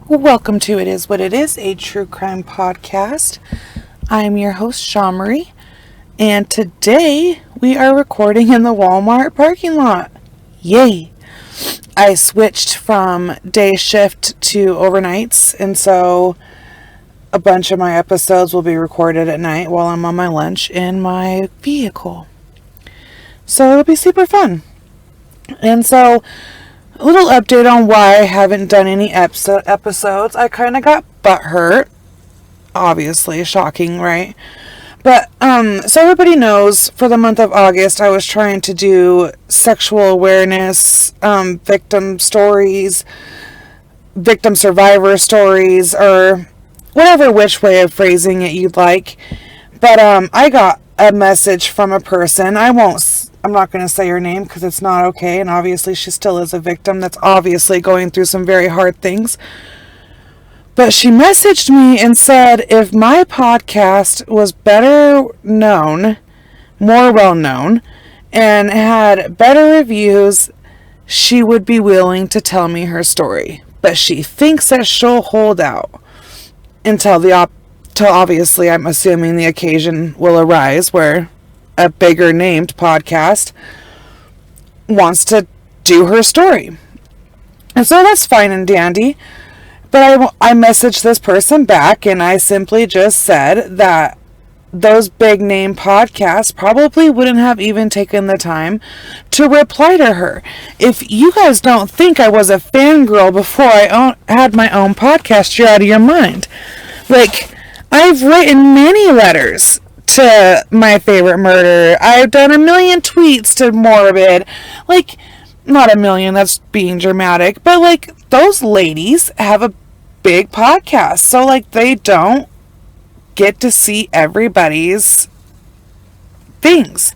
Welcome to It Is What It Is, a true crime podcast. I'm your host, Shamari, and today we are recording in the Walmart parking lot. Yay! I switched from day shift to overnights, and so a bunch of my episodes will be recorded at night while I'm on my lunch in my vehicle. So it'll be super fun. And so a little update on why I haven't done any episodes. I kind of got butthurt. Obviously, shocking, right? But, so everybody knows, for the month of August, I was trying to do sexual awareness, victim stories, victim survivor stories, or whatever which way of phrasing it you'd like. But, I got a message from a person. I'm not going to say her name because it's not okay, and obviously she still is a victim that's obviously going through some very hard things. But she messaged me and said if my podcast was better known, more well known, and had better reviews, she would be willing to tell me her story. But she thinks that she'll hold out until obviously, I'm assuming, the occasion will arise where a bigger named podcast wants to do her story. And so that's fine and dandy. But I messaged this person back and I simply just said that those big name podcasts probably wouldn't have even taken the time to reply to her. If you guys don't think I was a fangirl before I had my own podcast, you're out of your mind. Like, I've written many letters to My Favorite Murder. I've done a million tweets to Morbid. Like, not a million, that's being dramatic. But, like, those ladies have a big podcast. So, like, they don't get to see everybody's things.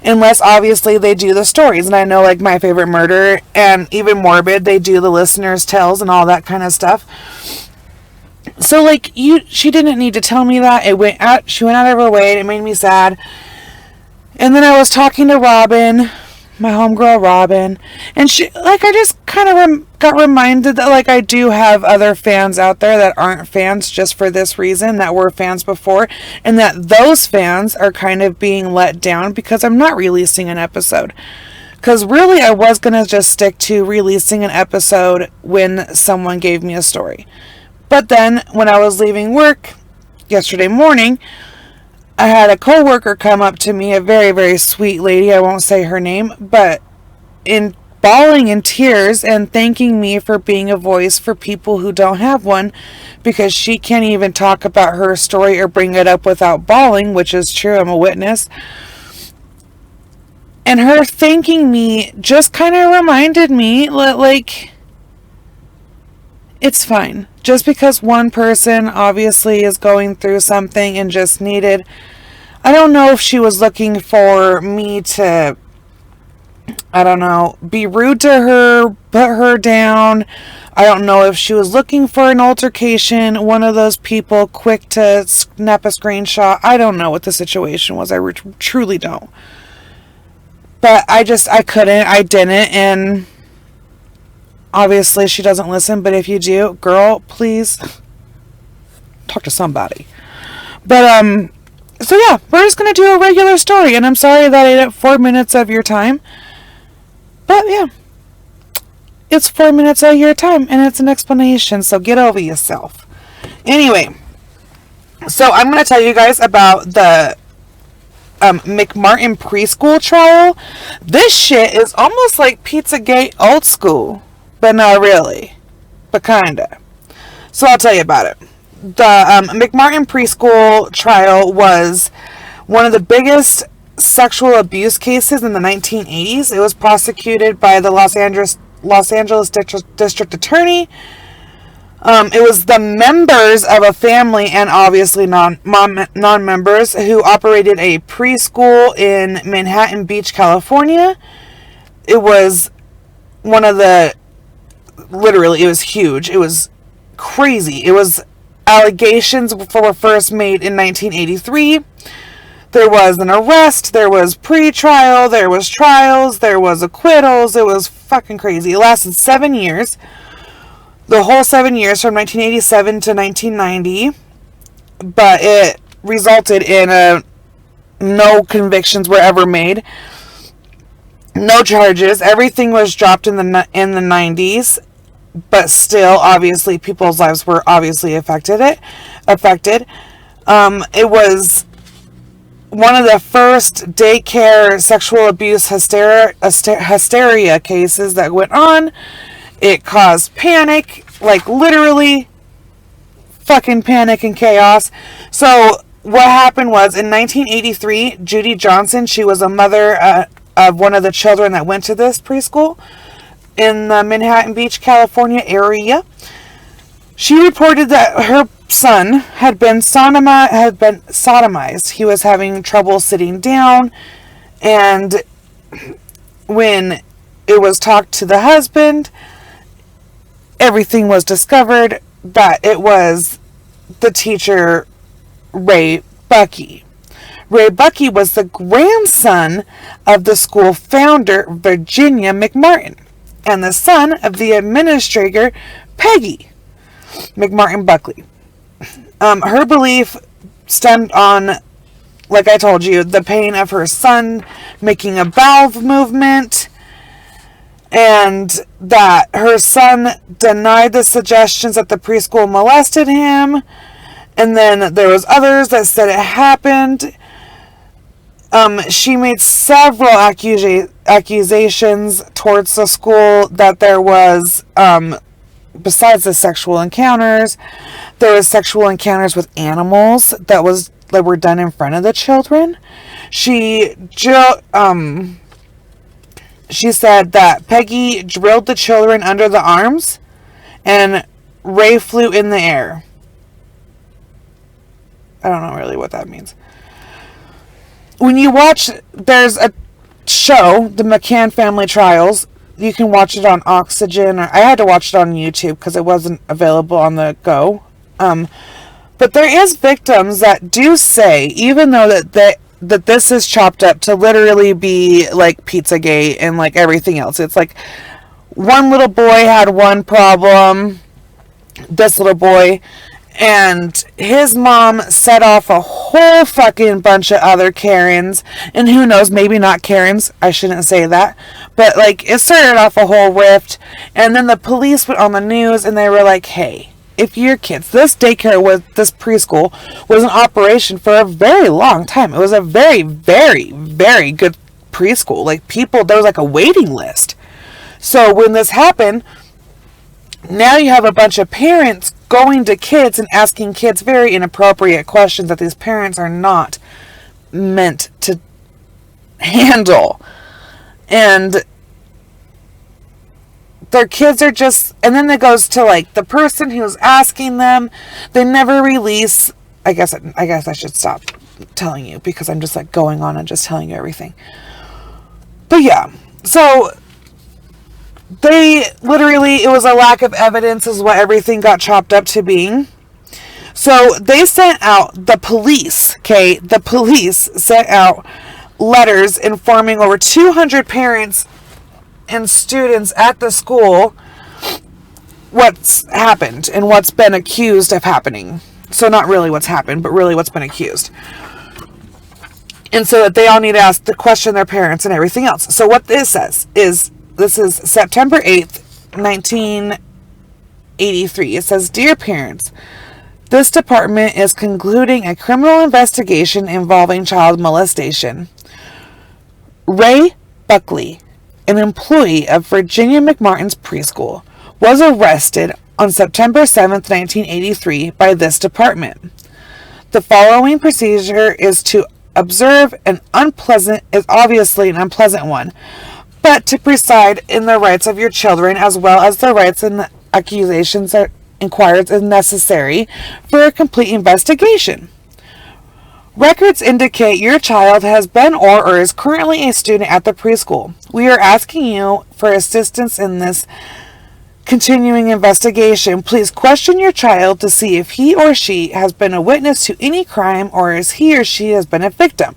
Unless, obviously, they do the stories. And I know, like, My Favorite Murder and even Morbid, they do the listeners' tales and all that kind of stuff. So, like, she didn't need to tell me that. She went out of her way, and it made me sad. And then I was talking to Robin, my homegirl Robin, and I just kind of got reminded that, like, I do have other fans out there that aren't fans just for this reason, that were fans before, and that those fans are kind of being let down because I'm not releasing an episode. Because really, I was going to just stick to releasing an episode when someone gave me a story. But then, when I was leaving work yesterday morning, I had a coworker come up to me, a very, very sweet lady, I won't say her name, but bawling in tears and thanking me for being a voice for people who don't have one, because she can't even talk about her story or bring it up without bawling, which is true, I'm a witness. And her thanking me just kind of reminded me, like, it's fine. Just because one person obviously is going through something and just needed... I don't know if she was looking for me to, I don't know, be rude to her, put her down. I don't know if she was looking for an altercation, one of those people quick to snap a screenshot. I don't know what the situation was. I truly don't. But I didn't, and... obviously, she doesn't listen, but if you do, girl, please talk to somebody. But, so yeah, we're just going to do a regular story, and I'm sorry that I ate up 4 minutes of your time. But, yeah, it's 4 minutes of your time, and it's an explanation, so get over yourself. Anyway, so I'm going to tell you guys about the McMartin preschool trial. This shit is almost like Pizzagate old school. But not really. But kinda. So I'll tell you about it. The McMartin preschool trial was one of the biggest sexual abuse cases in the 1980s. It was prosecuted by the Los Angeles District Attorney. It was the members of a family and obviously non-members who operated a preschool in Manhattan Beach, California. It was one of the... literally, it was huge. It was crazy. It was allegations were first made in 1983. There was an arrest, there was pre-trial, there was trials, there was acquittals. It was fucking crazy. It lasted 7 years. the whole 7 years from 1987 to 1990, but it resulted in no convictions were ever made, no charges. Everything was dropped in the 90s, but still, obviously, people's lives were obviously affected. It was one of the first daycare sexual abuse hysteria cases that went on. It caused panic, like literally fucking panic and chaos. So what happened was in 1983, Judy Johnson, she was a mother of one of the children that went to this preschool in the Manhattan Beach, California area. She reported that her son had been sodomized. He was having trouble sitting down, and when it was talked to the husband, everything was discovered that it was the teacher, Ray Buckey. Ray Buckey was the grandson of the school founder, Virginia McMartin, and the son of the administrator, Peggy McMartin Buckley. Her belief stemmed on, like I told you, the pain of her son making a bowel movement, and that her son denied the suggestions that the preschool molested him, and then there was others that said it happened. She made several accusations towards the school that there was, besides the sexual encounters, there was sexual encounters with animals that were done in front of the children. She said that Peggy drilled the children under the arms, and Ray flew in the air. I don't know really what that means. When you watch, there's a show, the McCann Family Trials. You can watch it on Oxygen. I had to watch it on YouTube because it wasn't available on the go. But there is victims that do say, even though that this is chopped up to literally be like Pizzagate and like everything else. It's like one little boy had one problem, this little boy, and his mom set off a whole fucking bunch of other Karens, and who knows, maybe not Karens, I shouldn't say that, but like it started off a whole rift, and then the police went on the news and they were like, hey, if your kids, this preschool was in operation for a very long time. It was a very, very, very good preschool. Like there was like a waiting list. So when this happened, now you have a bunch of parents going to kids and asking kids very inappropriate questions that these parents are not meant to handle. And their kids are just, and then it goes to like the person who's asking them, they never release. I guess I should stop telling you because I'm just like going on and just telling you everything. But yeah, so they literally, it was a lack of evidence is what everything got chopped up to being. So they sent out the police, okay? The police sent out letters informing over 200 parents and students at the school what's happened and what's been accused of happening. So not really what's happened, but really what's been accused. And so that they all need to ask the question their parents and everything else. So what this says is, this is September 8th, 1983. It says, Dear parents, this department is concluding a criminal investigation involving child molestation. Ray Buckley, an employee of Virginia McMartin's preschool, was arrested on September 7th, 1983 by this department. The following procedure is obviously an unpleasant one, but to preside in the rights of your children as well as the rights and the accusations that inquired is necessary for a complete investigation. Records indicate your child has been or is currently a student at the preschool. We are asking you for assistance in this continuing investigation. Please question your child to see if he or she has been a witness to any crime or as he or she has been a victim.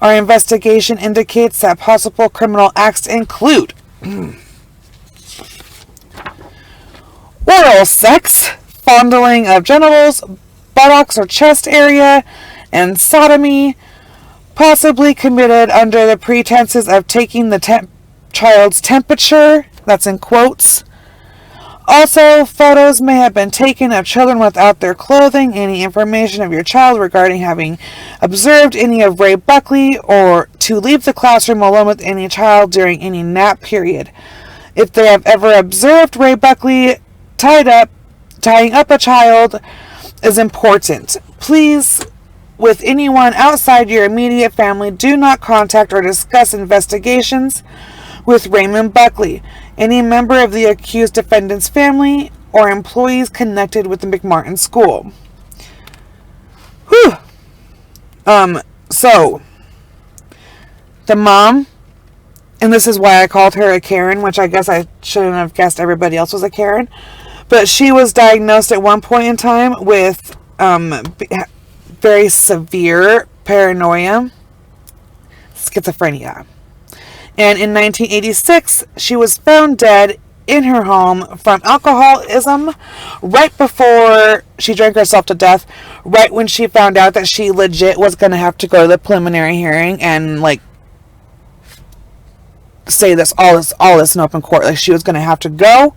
Our investigation indicates that possible criminal acts include oral oral sex, fondling of genitals, buttocks or chest area, and sodomy, possibly committed under the pretenses of taking the child's temperature. That's in quotes. Also, photos may have been taken of children without their clothing. Any information of your child regarding having observed any of Ray Buckley, or to leave the classroom alone with any child during any nap period. If they have ever observed Ray Buckley tying up a child is important. Please, with anyone outside your immediate family, do not contact or discuss investigations with Raymond Buckley, any member of the accused defendant's family, or employees connected with the McMartin school. Whew. So, the mom, and this is why I called her a Karen, which I guess I shouldn't have guessed everybody else was a Karen, but she was diagnosed at one point in time with very severe paranoia, schizophrenia. And in 1986, she was found dead in her home from alcoholism right before she drank herself to death, right when she found out that she legit was going to have to go to the preliminary hearing and, like, say all this in open court. Like, she was going to have to go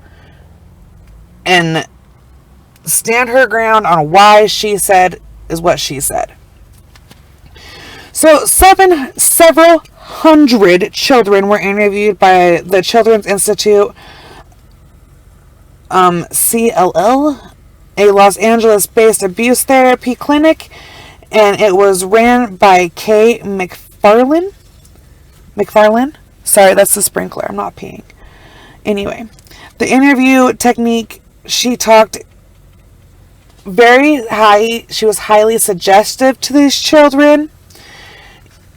and stand her ground on why she said is what she said. So several hundred children were interviewed by the Children's Institute, CLL, a Los Angeles-based abuse therapy clinic, and it was ran by Kay McFarlane. Sorry, that's the sprinkler. I'm not peeing. Anyway, the interview technique, she talked very high. She was highly suggestive to these children.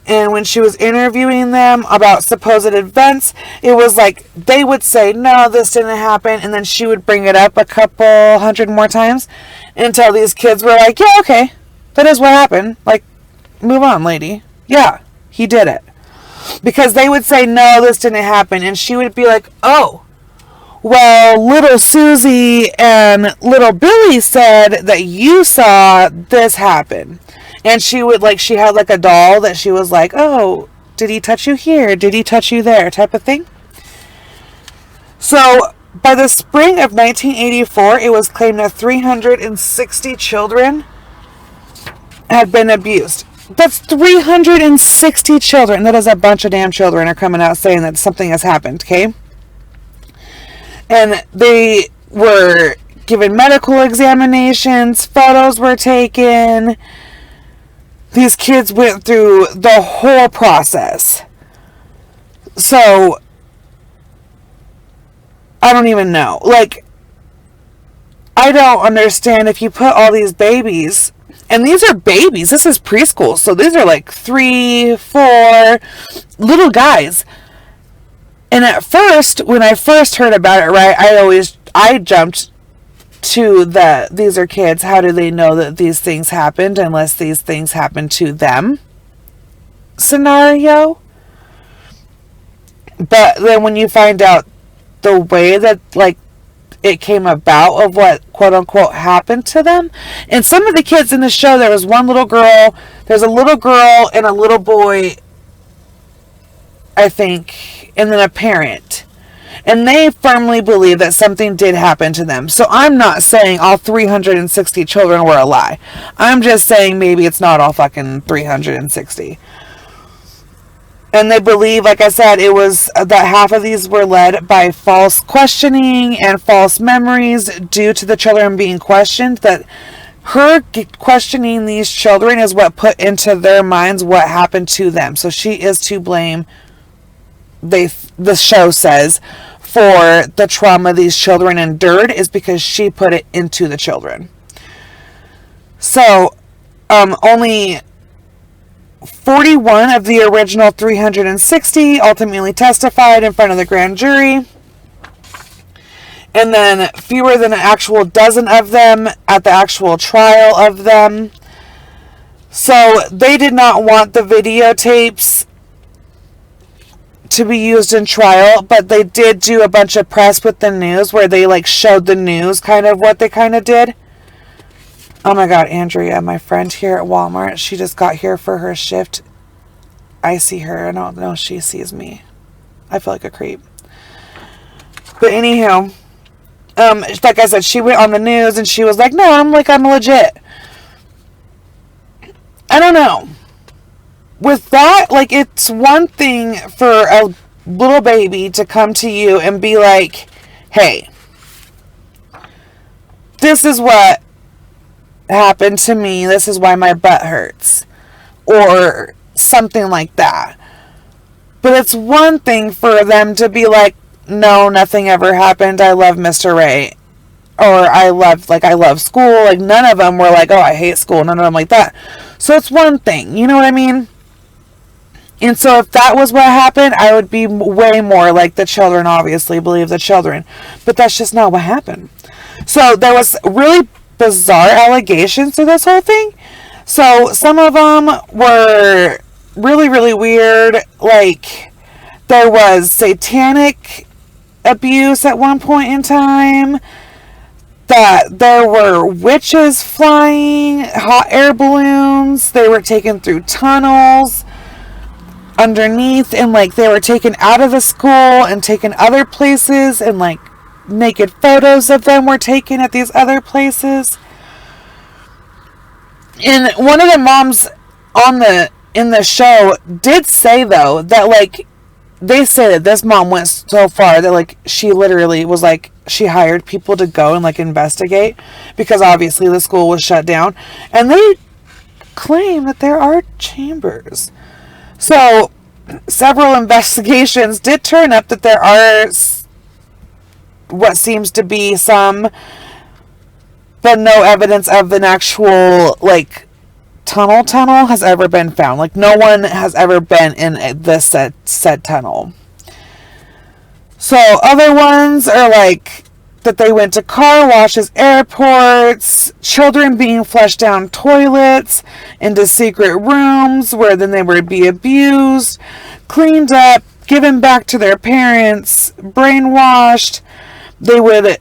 And when she was interviewing them about supposed events, it was like they would say, no, this didn't happen. And then she would bring it up a couple hundred more times until these kids were like, yeah, okay, that is what happened. Like, move on, lady. Yeah, he did it. Because they would say, no, this didn't happen. And she would be like, oh, well, little Susie and little Billy said that you saw this happen. And she would, like, she had, like, a doll that she was like, oh, did he touch you here? Did he touch you there? Type of thing. So, by the spring of 1984, it was claimed that 360 children had been abused. That's 360 children. That is a bunch of damn children are coming out saying that something has happened, okay? And they were given medical examinations, photos were taken. These kids went through the whole process. So, I don't even know. Like, I don't understand if you put all these babies, and these are babies, this is preschool, so these are like 3, 4 little guys. And at first, when I first heard about it, right, I jumped to these are kids, how do they know that these things happened unless these things happened to them scenario. But then when you find out the way that, like, it came about of what quote unquote happened to them, and some of the kids in the show, there was one little girl, there's a little girl and a little boy, I think, and then a parent. And they firmly believe that something did happen to them. So I'm not saying all 360 children were a lie. I'm just saying maybe it's not all fucking 360. And they believe, like I said, it was that half of these were led by false questioning and false memories due to the children being questioned. That her questioning these children is what put into their minds what happened to them. So she is to blame, the show says, for the trauma these children endured, is because she put it into the children. So, only 41 of the original 360 ultimately testified in front of the grand jury. And then fewer than an actual dozen of them at the actual trial of them. So they did not want the videotapes to be used in trial, but they did do a bunch of press with the news where they like showed the news kind of what they kind of did. Oh my God, Andrea, my friend here at Walmart, she just got here for her shift. I see her. I don't know if she sees me. I feel like a creep. But anyhow, like I said, she went on the news and she was like, no, I'm legit. I don't know. With that, like, it's one thing for a little baby to come to you and be like, hey, this is what happened to me. This is why my butt hurts. Or something like that. But it's one thing for them to be like, no, nothing ever happened. I love Mr. Ray. Or I love school. Like, none of them were like, oh, I hate school. None of them like that. So it's one thing. You know what I mean? And so if that was what happened, I would be way more like the children, obviously, believe the children. But that's just not what happened. So there was really bizarre allegations to this whole thing. So some of them were really, really weird. Like, there was satanic abuse at one point in time. That there were witches flying, hot air balloons. They were taken through tunnels underneath, and like they were taken out of the school and taken other places, and like naked photos of them were taken at these other places. And one of the moms in the show did say, though, that like they say that this mom went so far that like she literally was like, she hired people to go and like investigate, because obviously the school was shut down, and they claim that there are chambers. So, several investigations did turn up that there are what seems to be some, but no evidence of an actual, like, tunnel has ever been found. Like, no one has ever been in this said tunnel. So, other ones are, like, that they went to car washes, airports, children being flushed down toilets into secret rooms where then they would be abused, cleaned up, given back to their parents, brainwashed. They would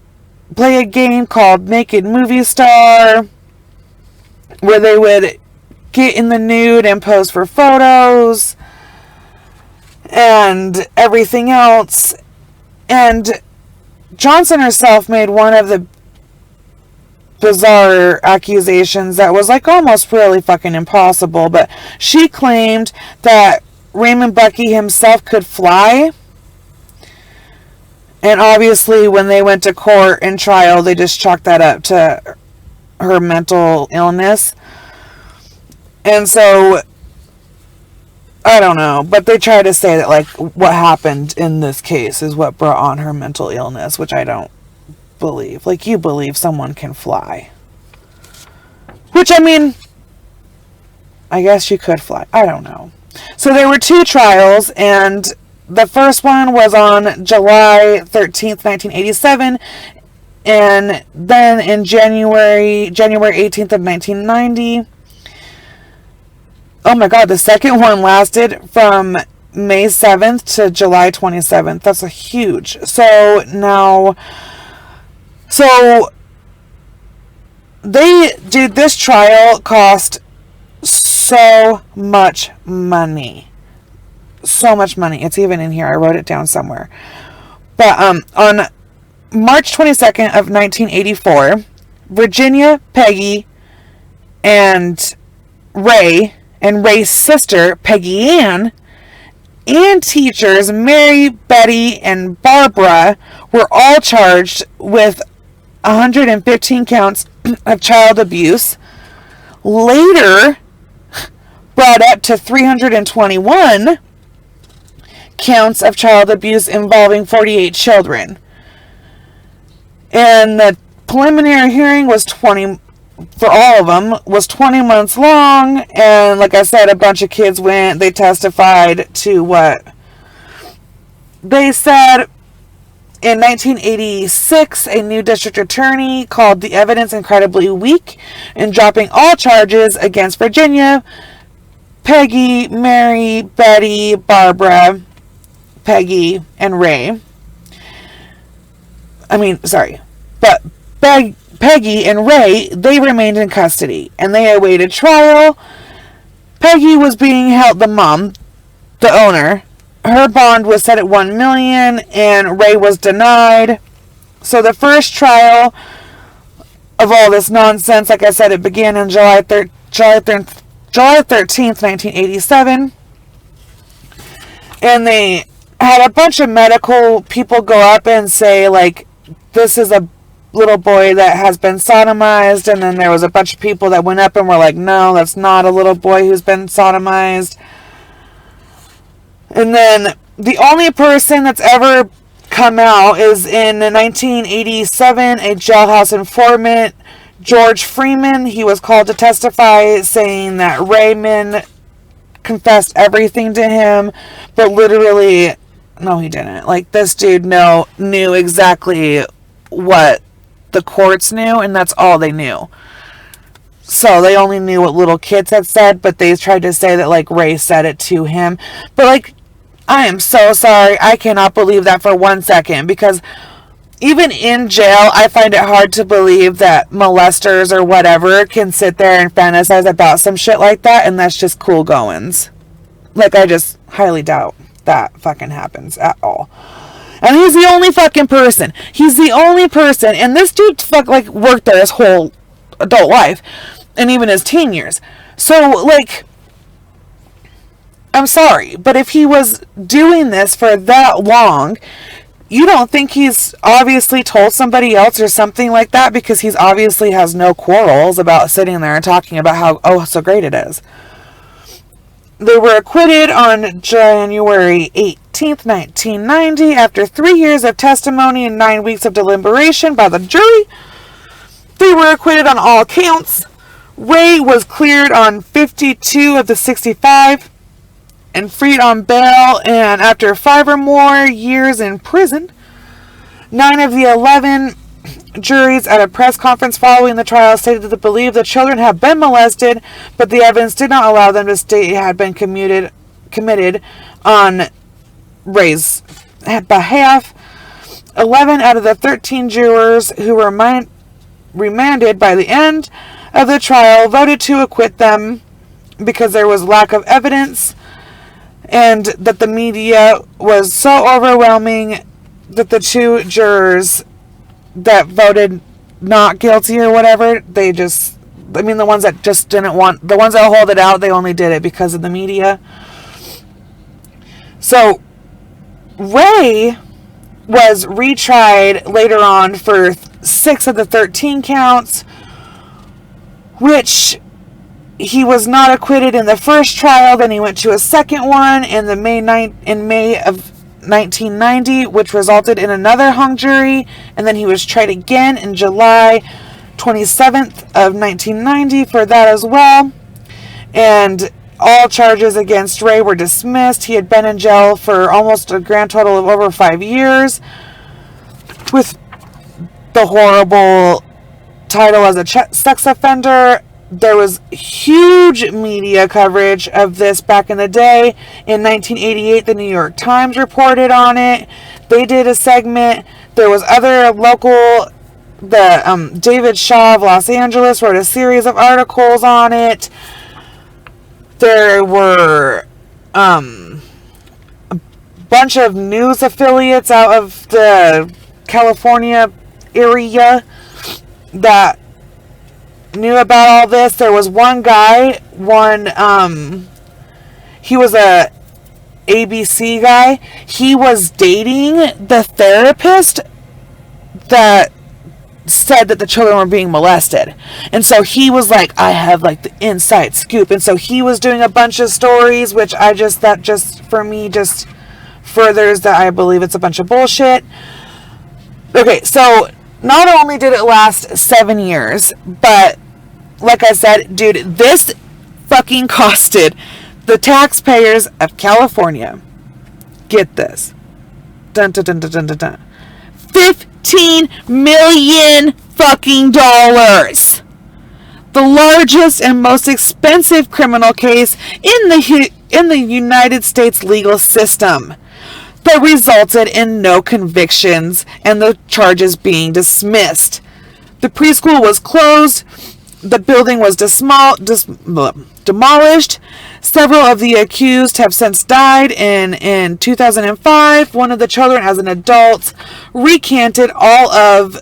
play a game called Naked Movie Star, where they would get in the nude and pose for photos and everything else. And Johnson herself made one of the bizarre accusations that was like almost really fucking impossible, but she claimed that Raymond Bucky himself could fly. And obviously when they went to court and trial, they just chalked that up to her mental illness. And so I don't know, but they try to say that like what happened in this case is what brought on her mental illness, which I don't believe. Like, you believe someone can fly, which, I mean, I guess you could fly. I don't know. So there were 2 trials, and the first one was on July 13th, 1987, and then in January 18th of 1990. Oh my God, the second one lasted from May 7th to July 27th. That's a huge. So they did this trial cost so much money. So much money. It's even in here. I wrote it down somewhere. But on March 22nd of 1984, Virginia, Peggy, and Ray's sister, Peggy Ann, and teachers Mary, Betty, and Barbara were all charged with 115 counts of child abuse, later brought up to 321 counts of child abuse involving 48 children. And the preliminary hearing was for all of them, was 20 months long, and like I said, a bunch of kids they testified to what they said. In 1986, a new district attorney called the evidence incredibly weak and dropping all charges against Virginia, Peggy, Mary, Betty, Barbara, Peggy and Ray. But Peggy and Ray, they remained in custody, and they awaited trial. Peggy was being held, the mom, the owner. Her bond was set at $1 million, and Ray was denied. So the first trial of all this nonsense, like I said, it began on July 13th, 1987. And they had a bunch of medical people go up and say, like, this is a little boy that has been sodomized. And then there was a bunch of people that went up and were like, no, that's not a little boy who's been sodomized. And then the only person that's ever come out is in 1987, a jailhouse informant, George Freeman. He was called to testify, saying that Raymond confessed everything to him, but literally, no, he didn't. Like, this dude knew exactly what the courts knew, and that's all they knew. So they only knew what little kids had said, but they tried to say that, like, Ray said it to him. But, like, I am so sorry. I cannot believe that for 1 second, because even in jail, I find it hard to believe that molesters or whatever can sit there and fantasize about some shit like that, and that's just cool goings. Like, I just highly doubt that fucking happens at all. And he's the only fucking person. He's the only person, and this dude worked there his whole adult life, and even his teen years. So, like, I'm sorry, but if he was doing this for that long, you don't think he's obviously told somebody else or something like that, because he's obviously has no quarrels about sitting there and talking about how, so great it is. They were acquitted on January 18th, 1990, after 3 years of testimony and 9 weeks of deliberation by the jury. They were acquitted on all counts. Ray was cleared on 52 of the 65 and freed on bail, and after 5 or more years in prison, 9 of the 11 juries at a press conference following the trial stated that they believed the children had been molested, but the evidence did not allow them to state it had been committed on Ray's behalf. 11 out of the 13 jurors who were remanded by the end of the trial voted to acquit them because there was lack of evidence, and that the media was so overwhelming that the 2 jurors that voted not guilty or whatever, the ones that just didn't want, the ones that hold it out, they only did it because of the media. So Ray was retried later on for 6 of the 13 counts, which he was not acquitted in the first trial. Then he went to a second one in May of 1990, which resulted in another hung jury, and then he was tried again in July 27th of 1990 for that as well. And all charges against Ray were dismissed. He had been in jail for almost a grand total of over 5 years, with the horrible title as a sex offender. There was huge media coverage of this back in the day. In 1988, the New York Times reported on it. They did a segment. There was other local, David Shaw of Los Angeles wrote a series of articles on it. There were a bunch of news affiliates out of the California area that knew about all this. There was one guy, he was a ABC guy. He was dating the therapist that said that the children were being molested. And so he was like, I have like the inside scoop. And so he was doing a bunch of stories, which that just for me just furthers that I believe it's a bunch of bullshit. Okay, so not only did it last 7 years, but like I said, dude, this fucking costed the taxpayers of California, get this, dun dun dun dun dun dun, dun, $15 million fucking dollars. The largest and most expensive criminal case in the United States legal system. that resulted in no convictions and the charges being dismissed. The preschool was closed. The building was demolished. Several of the accused have since died. In 2005, one of the children, as an adult, recanted all of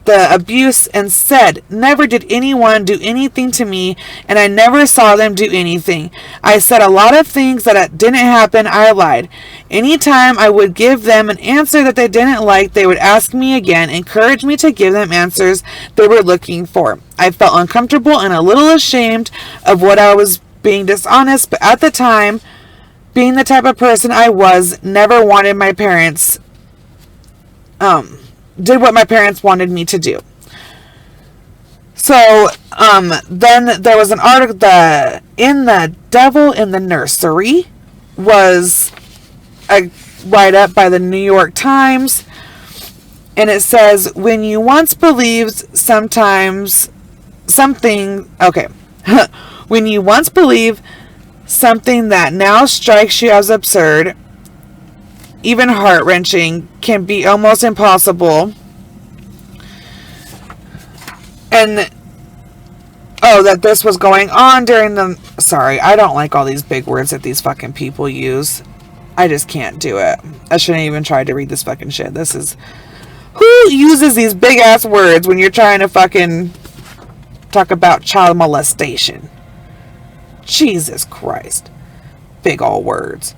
the abuse and said, "Never did anyone do anything to me, and I never saw them do anything. I said a lot of things that didn't happen. I lied. Anytime I would give them an answer that they didn't like, they would ask me again, encourage me to give them answers they were looking for. I felt uncomfortable and a little ashamed of what I was being dishonest, but at the time, being the type of person I was, never wanted my parents, did what my parents wanted me to do." So, then there was an article, The Devil in the Nursery was a write-up by the New York Times, and it says, when you once believed when you once believe something that now strikes you as absurd, even heart-wrenching, can be almost impossible. And, that this was going on during the... Sorry, I don't like all these big words that these fucking people use. I just can't do it. I shouldn't even try to read this fucking shit. This is... Who uses these big-ass words when you're trying to fucking talk about child molestation? Jesus Christ. Big old words.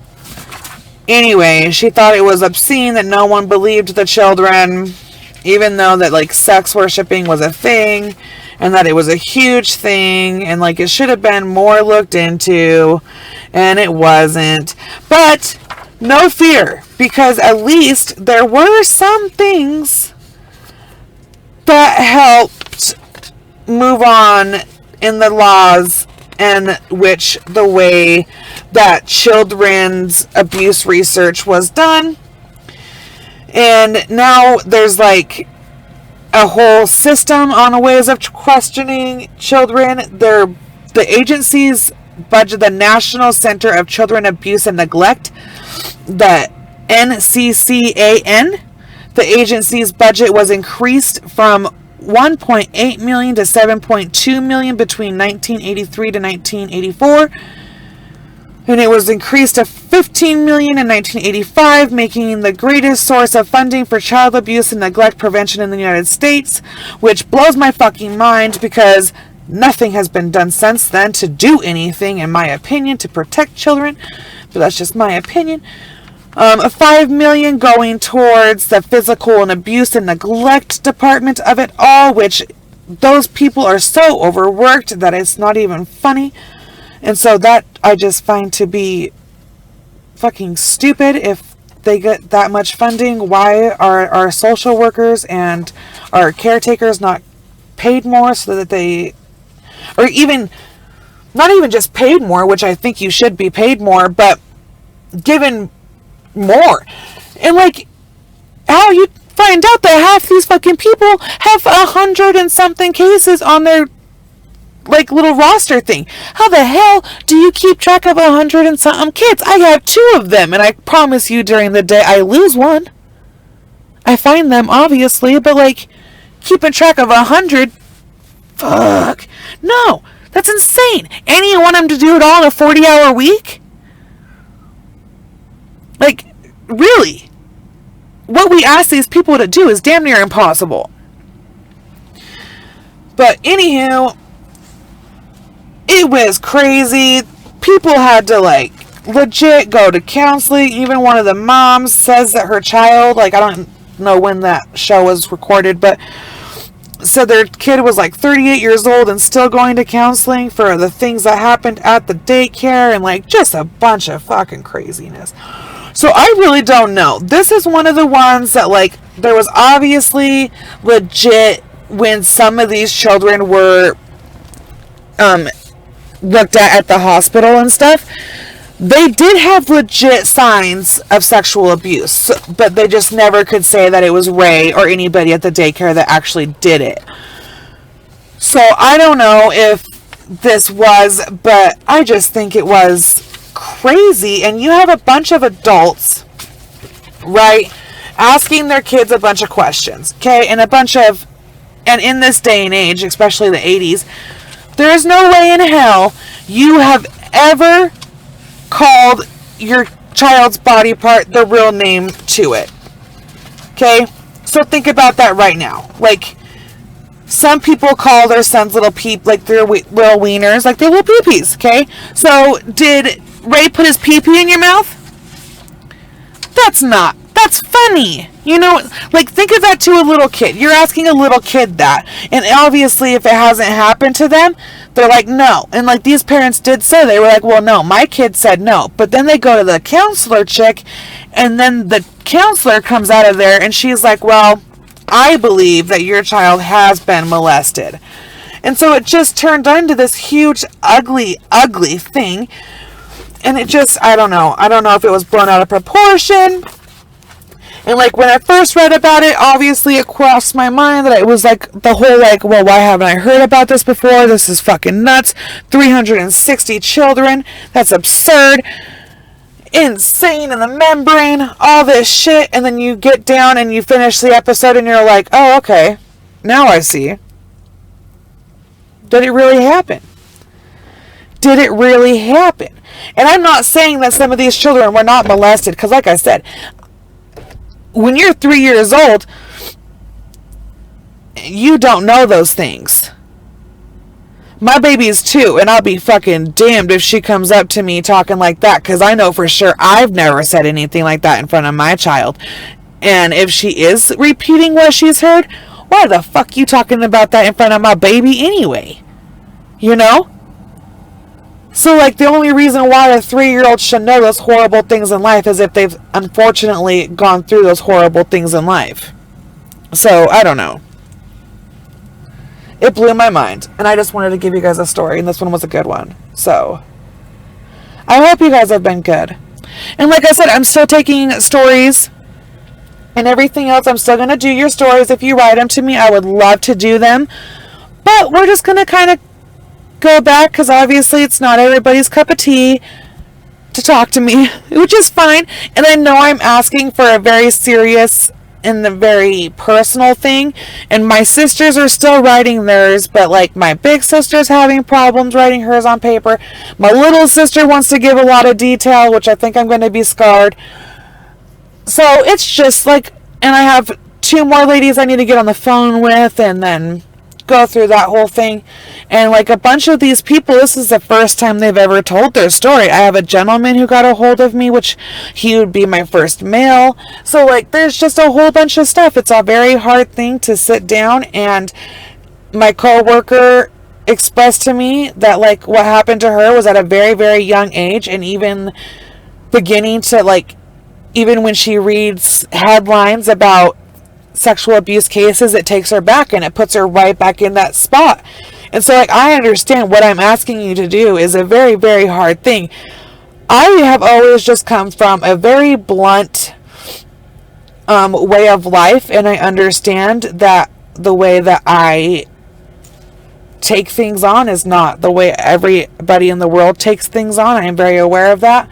Anyway, she thought it was obscene that no one believed the children, even though that, like, sex worshiping was a thing, and that it was a huge thing, and, like, it should have been more looked into, and it wasn't. But no fear, because at least there were some things that helped move on in the laws, and which the way that children's abuse research was done. And now there's like a whole system on ways of questioning children. The agency's budget, the National Center of Children Abuse and Neglect, the NCCAN, the agency's budget was increased from $1.8 million to $7.2 million between 1983 to 1984, and it was increased to $15 million in 1985, making the greatest source of funding for child abuse and neglect prevention in the United States, which blows my fucking mind because nothing has been done since then to do anything, in my opinion, to protect children, but that's just my opinion. $5 million going towards the physical and abuse and neglect department of it all, which those people are so overworked that it's not even funny. And so that I just find to be fucking stupid. If they get that much funding, why are our social workers and our caretakers not paid more so that they, or even, not even just paid more, which I think you should be paid more, but given more? And like, how you find out that half these fucking people have 100 and something cases on their like little roster thing? How the hell do you keep track of 100 and something kids? I have 2 of them, and I promise you during the day I lose one. I find them obviously, but like keeping track of 100, fuck no, that's insane. And you want them to do it all in a 40-hour week? Like, really? What we ask these people to do is damn near impossible. But anywho, it was crazy. People had to like legit go to counseling. Even one of the moms says that her child, like, I don't know when that show was recorded, but said their kid was like 38 years old and still going to counseling for the things that happened at the daycare, and like just a bunch of fucking craziness. So I really don't know. This is one of the ones that, like, there was obviously legit when some of these children were looked at the hospital and stuff. They did have legit signs of sexual abuse, but they just never could say that it was Ray or anybody at the daycare that actually did it. So I don't know if this was, but I just think it was crazy. And you have a bunch of adults right? Asking their kids a bunch of questions, okay? And in this day and age, especially the 80s, there is no way in hell you have ever called your child's body part the real name to it. Okay? So think about that right now. Like, some people call their sons little like their little wieners, like they're little peepees, okay? So, did Ray put his peepee in your mouth? That's funny. You know, like, think of that to a little kid. You're asking a little kid that. And obviously, if it hasn't happened to them, they're like, no. And like these parents did say, they were like, well, no, my kid said no. But then they go to the counselor chick, and then the counselor comes out of there, and she's like, well, I believe that your child has been molested. And so it just turned into this huge, ugly, ugly thing. And it just, I don't know if it was blown out of proportion. And like when I first read about it, obviously it crossed my mind that it was like the whole like, well, why haven't I heard about this before? This is fucking nuts. 360 children. That's absurd. Insane in the membrane. All this shit. And then you get down and you finish the episode and you're like, oh, okay. Now I see. Did it really happen? Did it really happen? And I'm not saying that some of these children were not molested, because like I said, when you're 3 years old, you don't know those things. My baby is 2, and I'll be fucking damned if she comes up to me talking like that, because I know for sure I've never said anything like that in front of my child. And if she is repeating what she's heard, why the fuck you talking about that in front of my baby anyway? You know? So, like, the only reason why a 3-year-old should know those horrible things in life is if they've unfortunately gone through those horrible things in life. So, I don't know. It blew my mind. And I just wanted to give you guys a story, and this one was a good one. So, I hope you guys have been good. And like I said, I'm still taking stories and everything else. I'm still going to do your stories. If you write them to me, I would love to do them. But we're just going to kind of go back, because obviously it's not everybody's cup of tea to talk to me, which is fine. And I know I'm asking for a very serious and a very personal thing, and my sisters are still writing theirs, but like my big sister's having problems writing hers on paper. My little sister wants to give a lot of detail, which I think I'm going to be scarred. So it's just like, and I have 2 more ladies I need to get on the phone with, and then go through that whole thing. And like a bunch of these people, this is the first time they've ever told their story. I have a gentleman who got a hold of me, which he would be my first male. So like there's just a whole bunch of stuff. It's a very hard thing to sit down, and my coworker expressed to me that like what happened to her was at a very, very young age, and even beginning to like, even when she reads headlines about sexual abuse cases, it takes her back and it puts her right back in that spot. And so like I understand what I'm asking you to do is a very, very hard thing. I have always just come from a very blunt way of life, and I understand that the way that I take things on is not the way everybody in the world takes things on. I am very aware of that.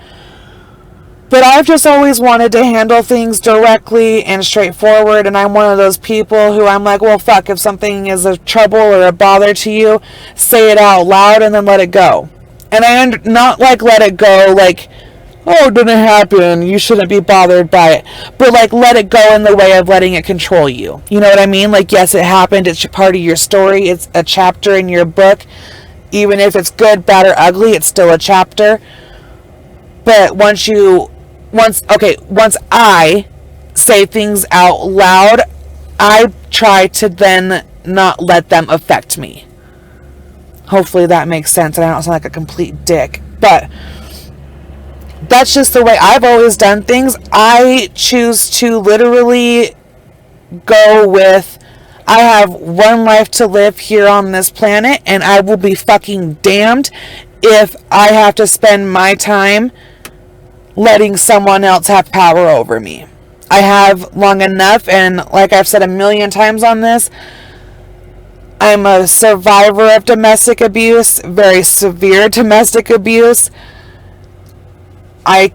But I've just always wanted to handle things directly and straightforward, and I'm one of those people who I'm like, well, fuck, if something is a trouble or a bother to you, say it out loud and then let it go. And not like let it go like, oh, it didn't happen, you shouldn't be bothered by it. But like let it go in the way of letting it control you. You know what I mean? Like, yes, it happened, it's part of your story, it's a chapter in your book. Even if it's good, bad, or ugly, it's still a chapter. But once I say things out loud, I try to then not let them affect me. Hopefully that makes sense, and I don't sound like a complete dick. But that's just the way I've always done things. I choose to literally go with, I have one life to live here on this planet, and I will be fucking damned if I have to spend my time letting someone else have power over me. I have long enough, and like I've said a million times on this, I'm a survivor of domestic abuse, very severe domestic abuse. I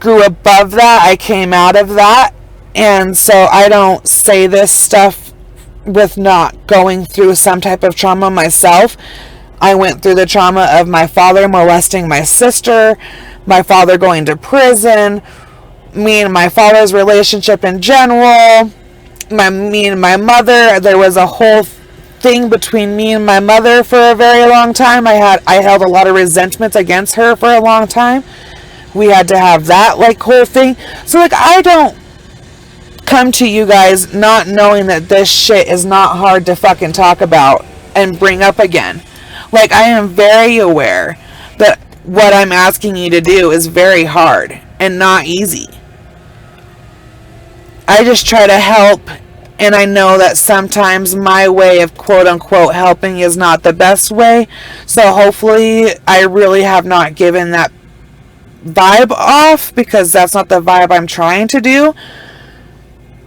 grew above that, I came out of that, And so I don't say this stuff with not going through some type of trauma myself. I went through the trauma of my father molesting my sister, my father going to prison, me and my father's relationship in general, me and my mother. There was a whole thing between me and my mother for a very long time. I held a lot of resentment against her for a long time. We had to have that whole thing. So I don't come to you guys not knowing that this shit is not hard to fucking talk about and bring up again. I am very aware that what I'm asking you to do is very hard and not easy. I just try to help, and I know that sometimes my way of quote unquote helping is not the best way. So hopefully I really have not given that vibe off, because that's not the vibe I'm trying to do.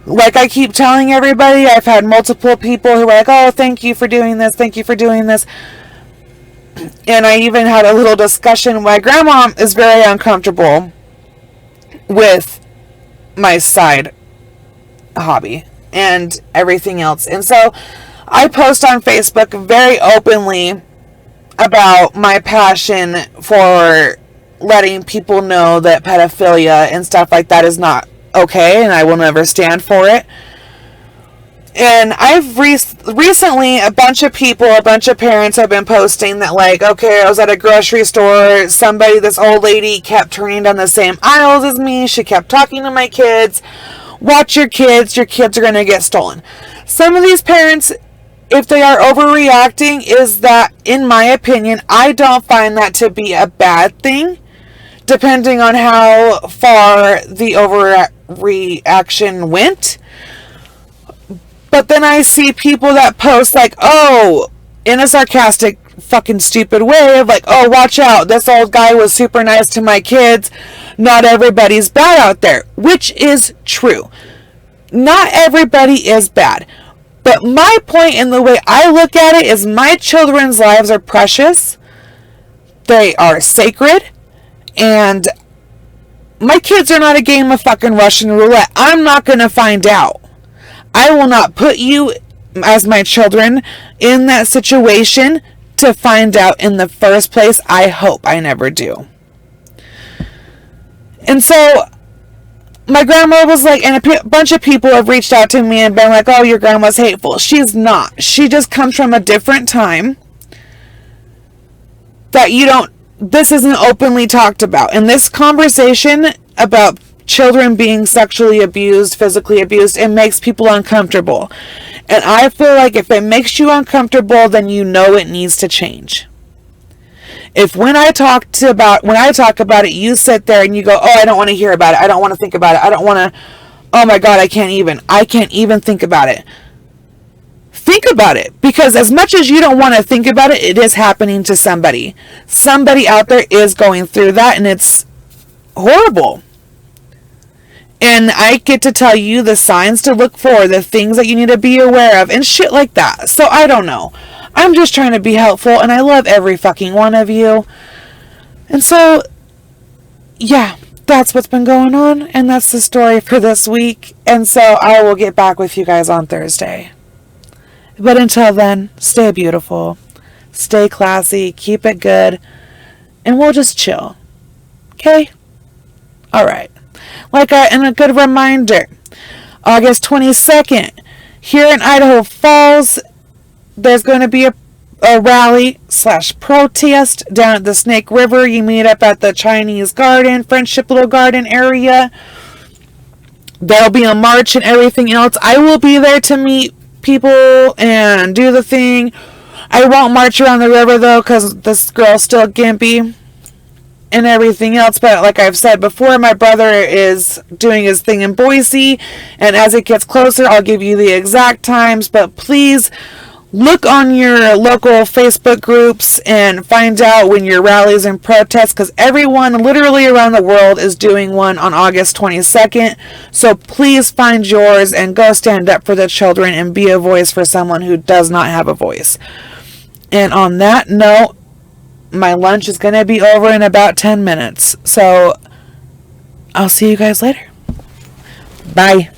I keep telling everybody, I've had multiple people who are like, oh, thank you for doing this, thank you for doing this. And I even had a little discussion. My grandma is very uncomfortable with my side hobby and everything else. And so I post on Facebook very openly about my passion for letting people know that pedophilia and stuff like that is not okay, and I will never stand for it. And I've recently, a bunch of parents have been posting that okay, I was at a grocery store, this old lady kept turning down the same aisles as me, she kept talking to my kids, watch your kids are going to get stolen. Some of these parents, if they are overreacting, is that, in my opinion, I don't find that to be a bad thing, depending on how far the overreaction went. But then I see people that post oh, in a sarcastic fucking stupid way of oh, watch out, this old guy was super nice to my kids, not everybody's bad out there, which is true. Not everybody is bad. But my point in the way I look at it is my children's lives are precious. They are sacred. And my kids are not a game of fucking Russian roulette. I'm not going to find out. I will not put you, as my children, in that situation to find out in the first place. I hope I never do. And so my grandma was and a bunch of people have reached out to me and been oh, your grandma's hateful. She's not. She just comes from a different time that this isn't openly talked about. And this conversation about children being sexually abused, physically abused, it makes people uncomfortable. And I feel if it makes you uncomfortable, then it needs to change. If when I talk about it, you sit there and you go, oh, I don't want to hear about it, I don't want to think about it, I don't want to, oh my God, I can't even think about it. Think about it, because as much as you don't want to think about it, it is happening to somebody. Somebody out there is going through that, and it's horrible. And I get to tell you the signs to look for, the things that you need to be aware of, and shit like that. So I don't know. I'm just trying to be helpful, and I love every fucking one of you. And so, yeah, that's what's been going on, and that's the story for this week. And so I will get back with you guys on Thursday. But until then, stay beautiful, stay classy, keep it good, and we'll just chill. Okay? Alright. And a good reminder, August 22nd, here in Idaho Falls, there's going to be a rally/protest down at the Snake River. You meet up at the Chinese Garden, Friendship Little Garden area. There'll be a march and everything else. I will be there to meet people and do the thing. I won't march around the river, though, because this girl's still gimpy and everything else. But like I've said before, my brother is doing his thing in Boise, and as it gets closer, I'll give you the exact times. But please look on your local Facebook groups and find out when your rallies and protests, because everyone literally around the world is doing one on August 22nd. So please find yours and go stand up for the children and be a voice for someone who does not have a voice. And on that note, my lunch is going to be over in about 10 minutes. So I'll see you guys later. Bye.